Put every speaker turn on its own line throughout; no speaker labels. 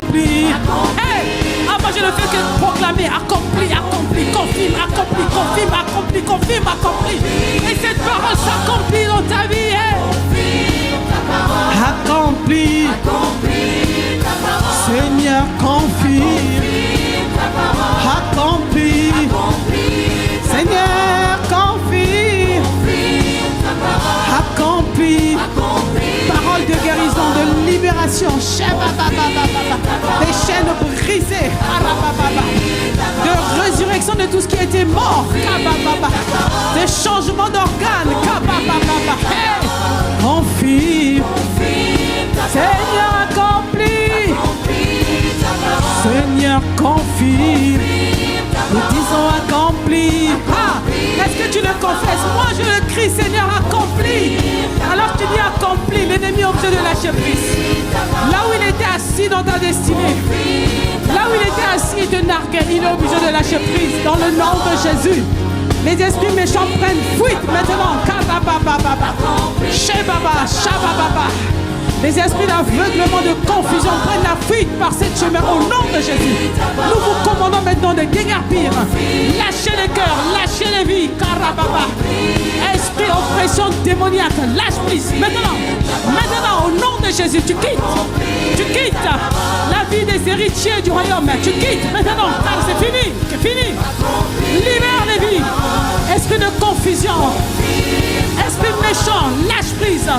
accompli. Hey, moi je ne fais que proclamer accompli, accompli, confirme, accompli, confirme, accompli, confirme, accompli. Et cette parole s'accomplit dans ta vie. Accompli, Seigneur, confirme. Accompli, Seigneur, confirme. Accompli, parole de guérison, de libération, des chaînes brisées, de résurrection de tout ce qui était mort, des changements d'organes, confirme, Seigneur, accompli, Seigneur, confirme, nous disons accompli. Est-ce que tu le confesses? Moi je le crie, Seigneur, accompli. Alors tu dis accompli, l'ennemi est obligé de lâcher prise. Là où il était assis dans ta destinée, là où il était assis et te narguait, il est obligé de lâcher prise dans le nom de Jésus. Les esprits méchants prennent fuite maintenant. Les esprits d'aveuglement, de confusion prennent la fuite par cette chemin au nom de Jésus. Nous vous commandons maintenant de déguerpir. Lâchez les cœurs, lâchez les vies. Esprit oppression démoniaque, lâche prise. Maintenant, au nom de Jésus, tu quittes la vie des héritiers du royaume. Tu quittes maintenant, car c'est fini, c'est fini. Libère les vies. Esprit de confusion, esprit méchant, lâche prise.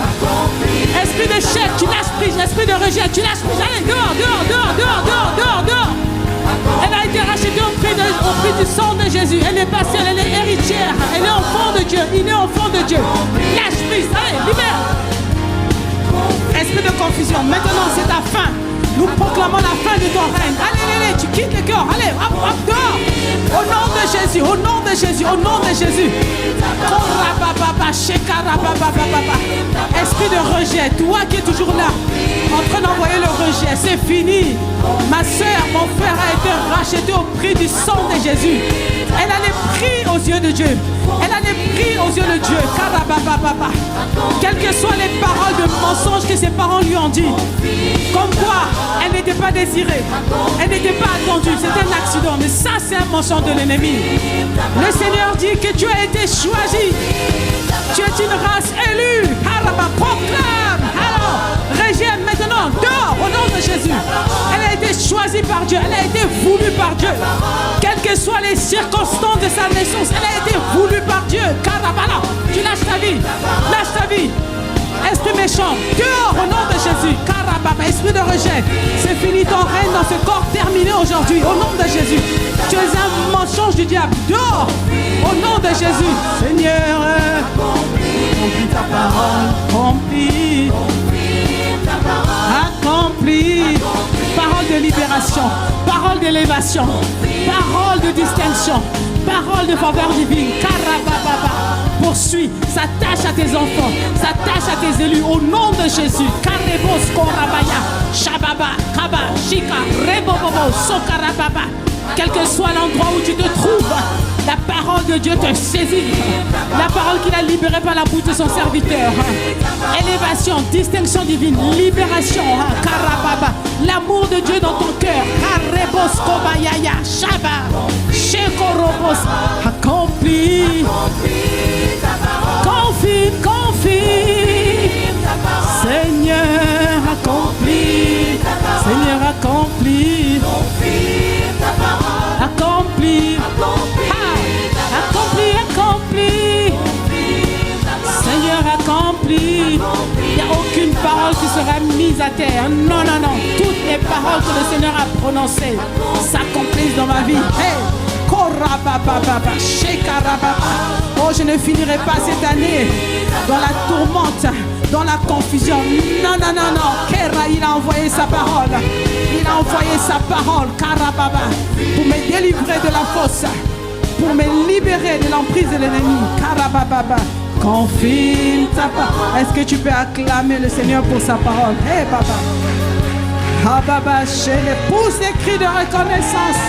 Esprit d'échec, tu lâches prise. Esprit de rejet, tu lâches prise. Allez, dehors. Elle a été rachetée au prix du sang de Jésus. Elle est passée, elle est héritière. Elle est enfant de Dieu. Il est enfant de Dieu. Lâche prise. Allez, libère. Esprit de confusion, maintenant c'est ta fin. Nous proclamons la fin de ton règne. Allez, tu quittes le cœur. Allez, hop, dehors. Au nom de Jésus, au nom de Jésus, au nom de Jésus. Esprit de rejet, toi qui es toujours là, en train d'envoyer le rejet, c'est fini. Ma soeur, mon frère a été racheté au prix du sang de Jésus. Elle a les prix aux yeux de Dieu. Elle a les prix aux yeux de Dieu. Quelles que soient les paroles de mensonges que ses parents lui ont dit, comme quoi elle n'était pas désirée, elle n'était pas attendue, c'était un accident. Mais ça, c'est un mensonge de l'ennemi. Le Seigneur dit que tu as été choisi. Tu es une race élue. Proclame. Alors, régime maintenant. Dehors au nom de Jésus. Elle a été choisie par Dieu. Elle a été voulue par Dieu. Quelles que soient les circonstances de sa naissance, elle a été voulue par Dieu. Carabala. Tu lâches ta vie. Lâche ta vie. Esprit méchant, dehors au nom de Jésus. Carababa, esprit de rejet. C'est fini ton règne dans ce corps terminé aujourd'hui. Au nom de Jésus. Tu es un mensonge du diable. Dehors au nom de Jésus. Seigneur, accomplis ta parole. Accomplis. Parole de libération. Parole d'élévation. Parole de distinction. Parole de faveur divine. Carababa. Poursuis, s'attache à tes enfants, s'attache à tes élus au nom de Jésus. Karebos korabaya, shababa, kaba, shika, rebobobo, sokarababa. Quel que soit l'endroit où tu te trouves, la parole de Dieu te saisit. La parole qu'il a libérée par la bouche de son serviteur. Élévation, distinction divine, libération, karababa. L'amour de Dieu dans ton cœur. Karebos kobayaya, shaba, shekorobos, accompli. Confie, Seigneur accompli, Seigneur accompli, accompli, accompli, Seigneur accompli. Il n'y a aucune parole qui sera mise à terre. Non. Toutes les paroles que le Seigneur a prononcées s'accomplissent dans ma vie. Hey. Oh, je ne finirai pas cette année dans la tourmente, dans la confusion. Non. Kera, il a envoyé sa parole. Il a envoyé sa parole, Karababa, pour me délivrer de la fosse, pour me libérer de l'emprise de l'ennemi. Karababa, confirme ta parole. Est-ce que tu peux acclamer le Seigneur pour sa parole? Hey, Baba. Ah, Baba, chez les pouces des cris de reconnaissance.